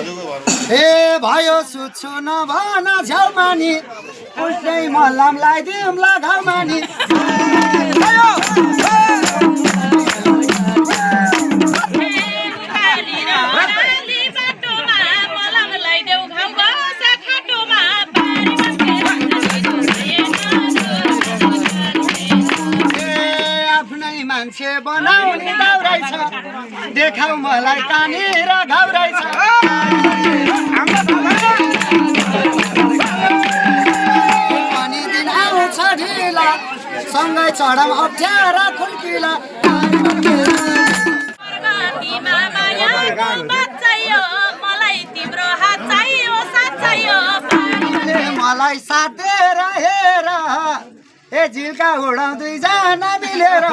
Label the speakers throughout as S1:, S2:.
S1: ए भयो सुत्छु नभन झ्याउमानी उल्टै मल्लम लगाइदिउँला घाउमानी आफ्नै मान्छे बनाउने दाउराइ छ देखाउ मलाई तानेर घाउराइ छ अनि दिन आउँछ ढिला सँगै चढम अप्ठ्यारा खुल्किला मलाई साथ दिएर हेर ए झिल्का उडाउँदै जान मिलेर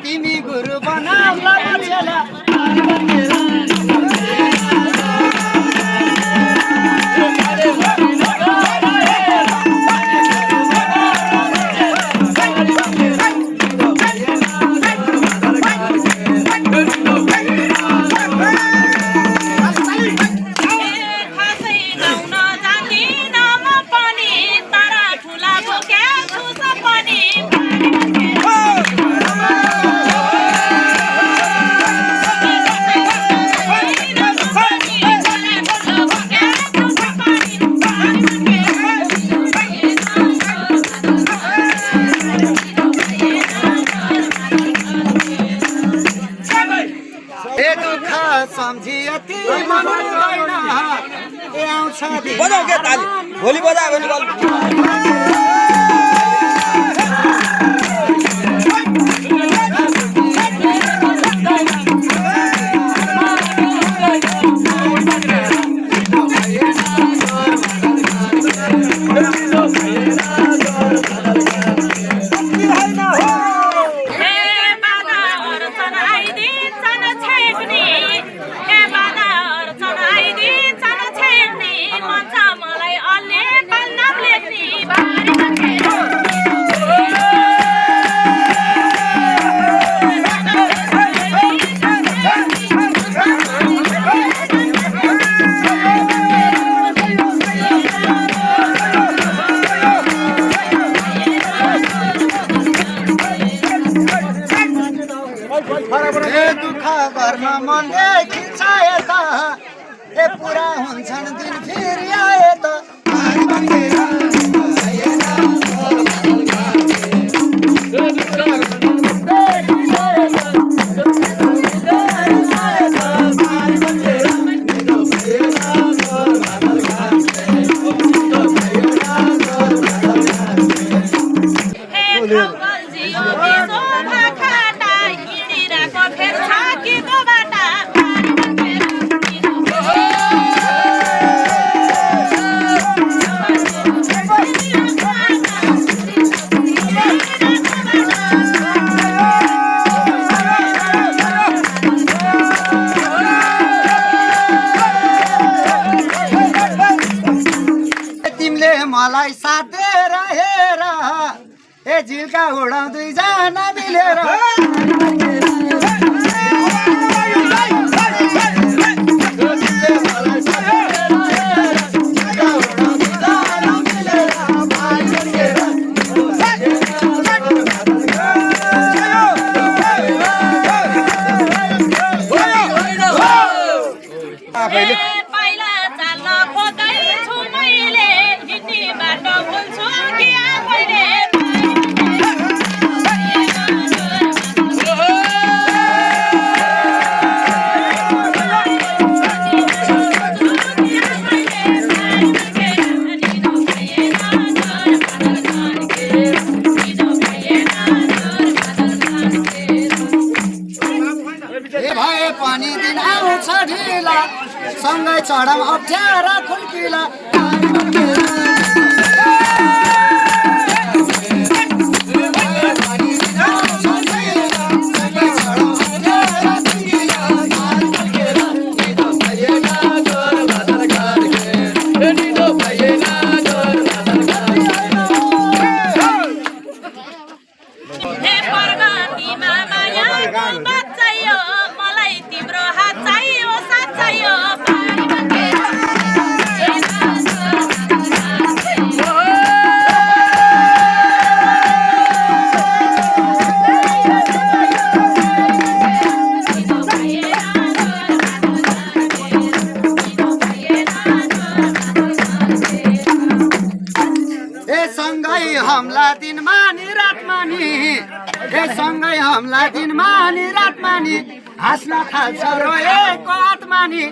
S1: तिमी गुरु बनाउला बचेला
S2: बजाऊ के ताली भोलि बजायो भने
S1: ए पुरा हुन्छन् दिन फेरि आए त मलाई साथ दिएर हेर ए झिल्का उडाउँदै जान मिलेर पनि दिन आउँछ ढिला सँगै चढम अप्ठ्यारा खुल्किला सँगै हमला दिनमा नि रातमा नि सँगै हमला दिनमा नि रातमा नि हाँस्न थाल्छ रोएको आत्मा नि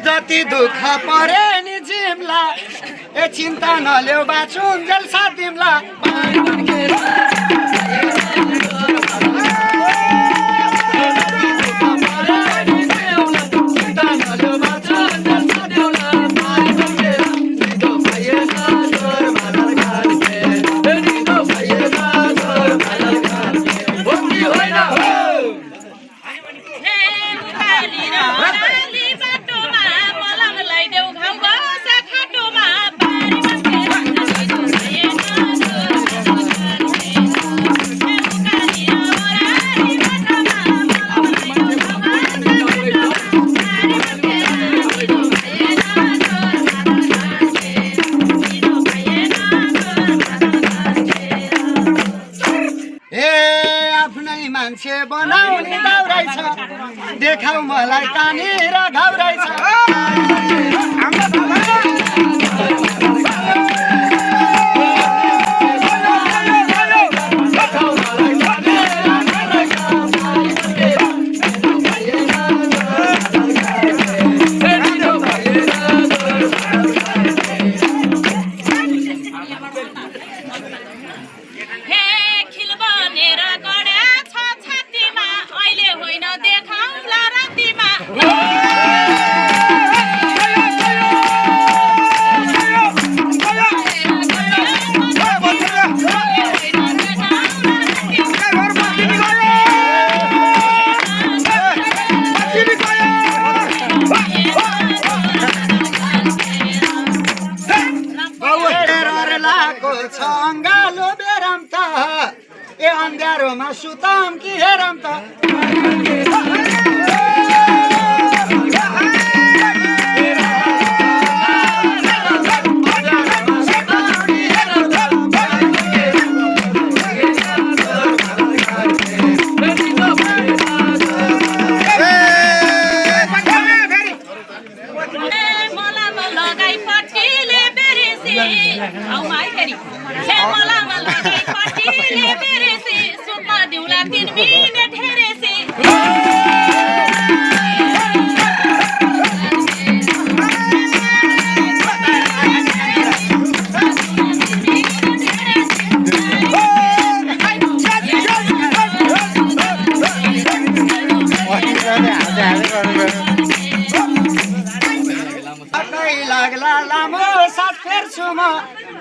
S1: जति दुःख परे नि जिमला चिन्ता नलेऊ बाँचुन्जेल साथ दिमला मान्छे बनाउने दाउरै छ देखाउ मलाई कानेर घाउरै छ अंगालो बेरम त ए अन्ध्यारोमा सुताम कि हेरम त लाग्ला लामो साथ फेर्छु म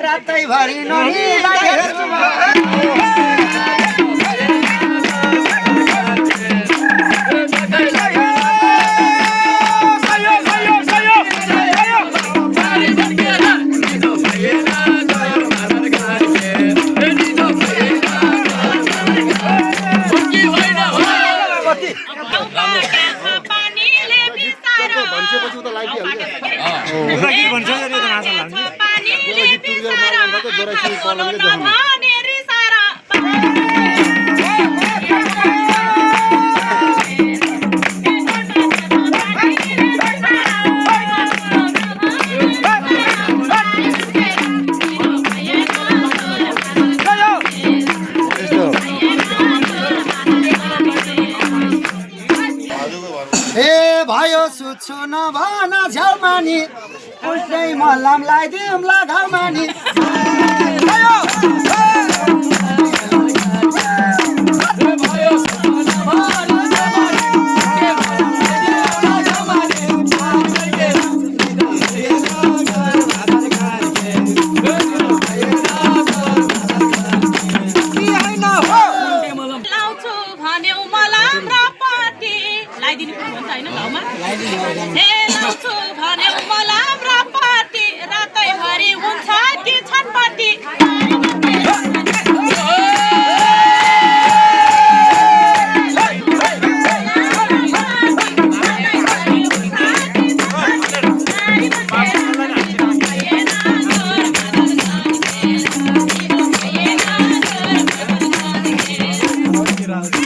S1: रातैभरि नहिलाई हेर्छु म भयो सुत्छु नभन झ्याउमानी उल्टै मलम लगाइदिउँला घरमानी
S3: రాదు